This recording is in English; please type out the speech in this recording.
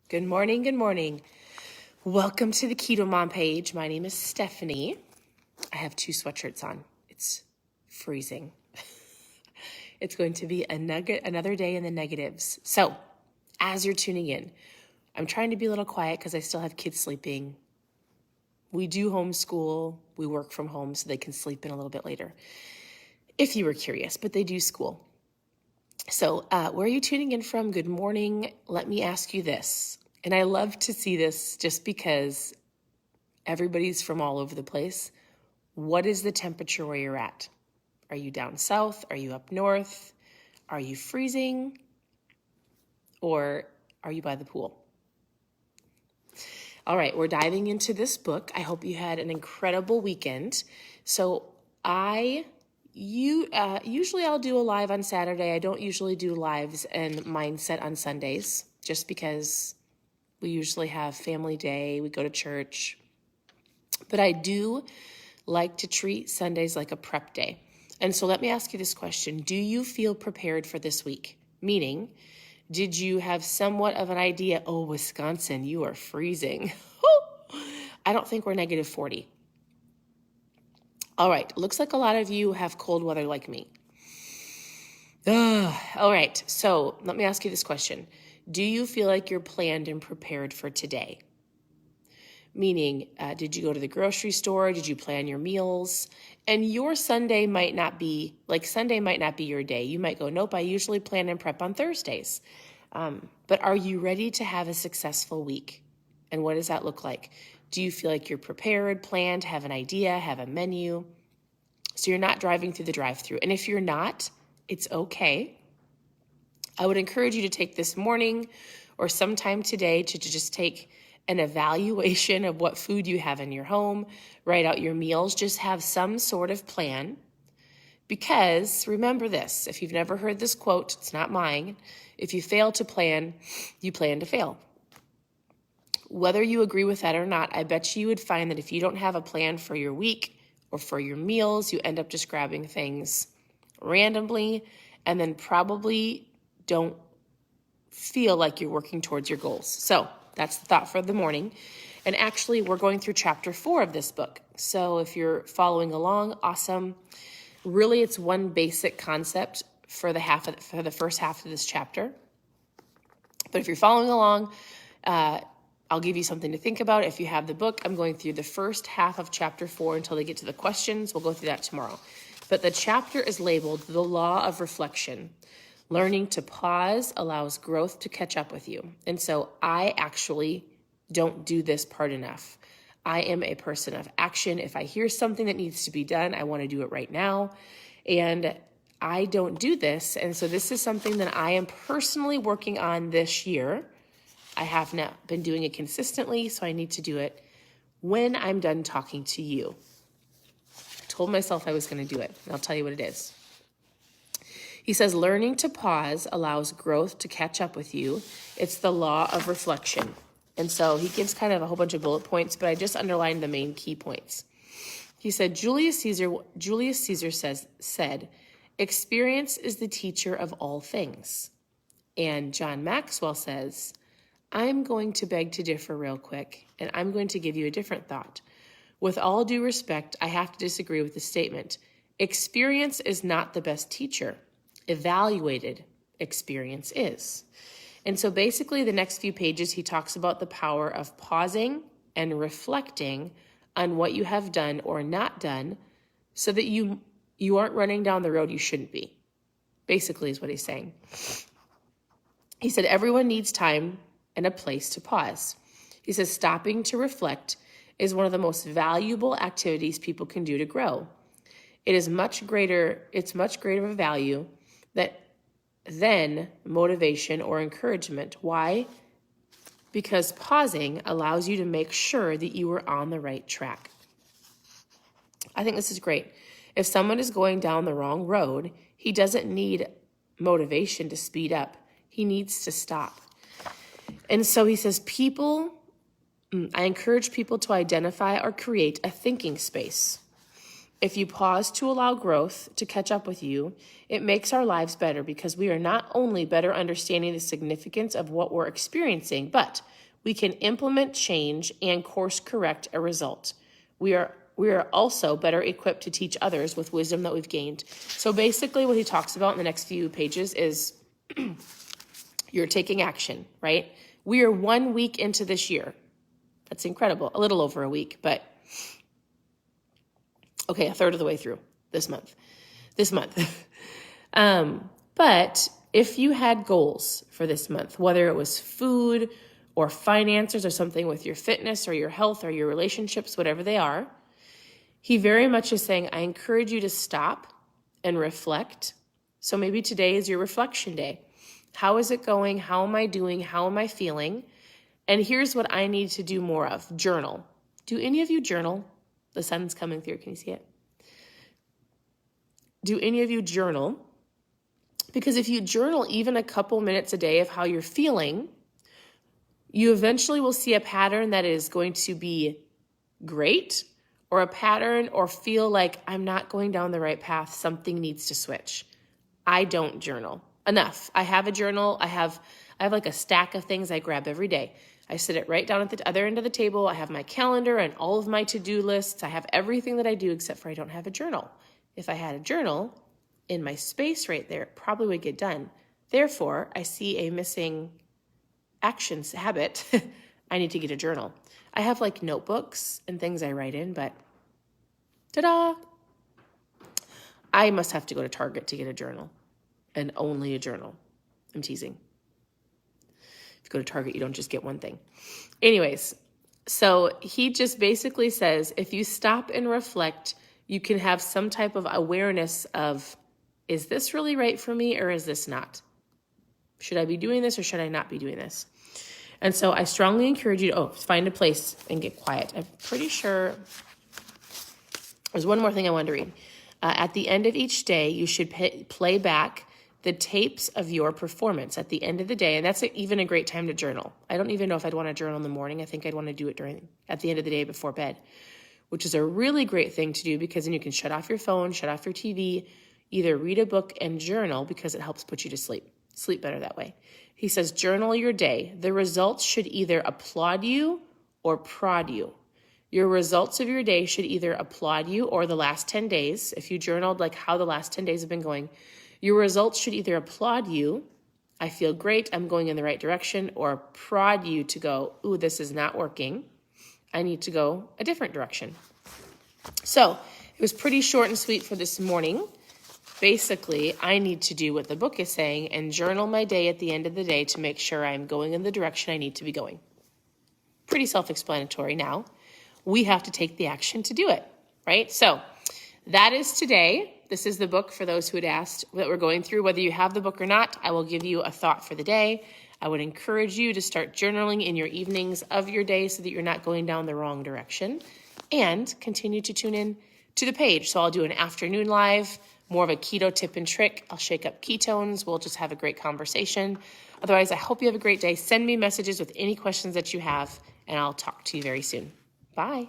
Good morning, good morning. Welcome to the Keto Mom page. My name is Stephanie. I have 2 sweatshirts on. It's freezing. It's going to be another day in the negatives. So, as you're tuning in, I'm trying to be a little quiet because I still have kids sleeping. We do homeschool. We work from home so they can sleep in a little bit later. If you were curious, but they do school. So where are you tuning in from? Good morning. Let me ask you this. And I love to see this just because everybody's from all over the place. What is the temperature where you're at? Are you down south? Are you up north? Are you freezing? Or are you by the pool? All right, we're diving into this book. I hope you had an incredible weekend. So usually I'll do a live on Saturday. I don't usually do lives and mindset on Sundays just because we usually have family day. We go to church. But I do like to treat Sundays like a prep day. And so let me ask you this question. Do you feel prepared for this week? Meaning, did you have somewhat of an idea, oh, Wisconsin, you are freezing. I don't think we're negative 40. All right, looks like a lot of you have cold weather like me. All right, so let me ask you this question. Do you feel like you're planned and prepared for today? Meaning, did you go to the grocery store? Did you plan your meals? And your Sunday might not be, Sunday might not be your day. You might go, nope, I usually plan and prep on Thursdays. But are you ready to have a successful week? And what does that look like? Do you feel like you're prepared, planned, have an idea, have a menu? So you're not driving through the drive-thru. And if you're not, it's okay. I would encourage you to take this morning or sometime today to just take an evaluation of what food you have in your home, write out your meals, just have some sort of plan. Because remember this, if you've never heard this quote, it's not mine. If you fail to plan, you plan to fail. Whether you agree with that or not, I bet you would find that if you don't have a plan for your week or for your meals, you end up just grabbing things randomly and then probably don't feel like you're working towards your goals. So that's the thought for the morning. And actually, we're going through chapter 4 of this book. So if you're following along, awesome. Really, it's one basic concept for the first half of this chapter. But if you're following along, I'll give you something to think about. If you have the book, I'm going through the first half of chapter 4 until they get to the questions. We'll go through that tomorrow. But the chapter is labeled The Law of Reflection. Learning to pause allows growth to catch up with you. And so I actually don't do this part enough. I am a person of action. If I hear something that needs to be done, I want to do it right now. And I don't do this. And so this is something that I am personally working on this year. I have not been doing it consistently, so I need to do it when I'm done talking to you. I told myself I was going to do it, and I'll tell you what it is. He says, learning to pause allows growth to catch up with you. It's the law of reflection. And so he gives kind of a whole bunch of bullet points, but I just underlined the main key points. He said, Julius Caesar said, experience is the teacher of all things. And John Maxwell says, I'm going to beg to differ real quick, and I'm going to give you a different thought. With all due respect, I have to disagree with the statement. Experience is not the best teacher. Evaluated experience is. And so basically the next few pages, he talks about the power of pausing and reflecting on what you have done or not done so that you aren't running down the road you shouldn't be, basically is what he's saying. He said, everyone needs time and a place to pause. He says, stopping to reflect is one of the most valuable activities people can do to grow. It's much greater of a value than motivation or encouragement. Why? Because pausing allows you to make sure that you are on the right track. I think this is great. If someone is going down the wrong road, he doesn't need motivation to speed up. He needs to stop. And so he says, I encourage people to identify or create a thinking space. If you pause to allow growth to catch up with you, it makes our lives better because we are not only better understanding the significance of what we're experiencing, but we can implement change and course correct a result. We are also better equipped to teach others with wisdom that we've gained. So basically what he talks about in the next few pages is you're taking action, right? We are 1 week into this year. That's incredible. A little over a week, but okay, a third of the way through this month. But if you had goals for this month, whether it was food or finances or something with your fitness or your health or your relationships, whatever they are, he very much is saying, I encourage you to stop and reflect. So maybe today is your reflection day. How is it going? How am I doing? How am I feeling? And here's what I need to do more of. Journal. Do any of you journal? The sun's coming through. Can you see it? Do any of you journal? Because if you journal even a couple minutes a day of how you're feeling, you eventually will see a pattern that is going to be great, or a pattern or feel like I'm not going down the right path. Something needs to switch. I don't journal enough. I have a journal. I have like a stack of things I grab every day. I sit it right down at the other end of the table. I have my calendar and all of my to-do lists. I have everything that I do except for I don't have a journal. If I had a journal in my space right there, it probably would get done. Therefore, I see a missing actions habit. I need to get a journal. I have like notebooks and things I write in, but ta-da! I must have to go to Target to get a journal, and only a journal. I'm teasing. If you go to Target, you don't just get one thing. Anyways, so he just basically says, if you stop and reflect, you can have some type of awareness of, is this really right for me or is this not? Should I be doing this or should I not be doing this? And so I strongly encourage you to find a place and get quiet. I'm pretty sure there's one more thing I wanted to read. At the end of each day, you should play back the tapes of your performance at the end of the day. And that's even a great time to journal. I don't even know if I'd want to journal in the morning. I think I'd want to do it at the end of the day before bed, which is a really great thing to do because then you can shut off your phone, shut off your TV, either read a book and journal because it helps put you to sleep. Sleep better that way. He says, journal your day. The results should either applaud you or prod you. Your results of your day should either applaud you or the last 10 days. If you journaled like how the last 10 days have been going, your results should either applaud you, I feel great, I'm going in the right direction, or prod you to go, ooh, this is not working. I need to go a different direction. So it was pretty short and sweet for this morning. Basically, I need to do what the book is saying and journal my day at the end of the day to make sure I'm going in the direction I need to be going. Pretty self-explanatory now. We have to take the action to do it, right? So that is today. This is the book for those who had asked that we're going through. Whether you have the book or not, I will give you a thought for the day. I would encourage you to start journaling in your evenings of your day so that you're not going down the wrong direction, and continue to tune in to the page. So I'll do an afternoon live, more of a keto tip and trick. I'll shake up ketones. We'll just have a great conversation. Otherwise, I hope you have a great day. Send me messages with any questions that you have, and I'll talk to you very soon. Bye.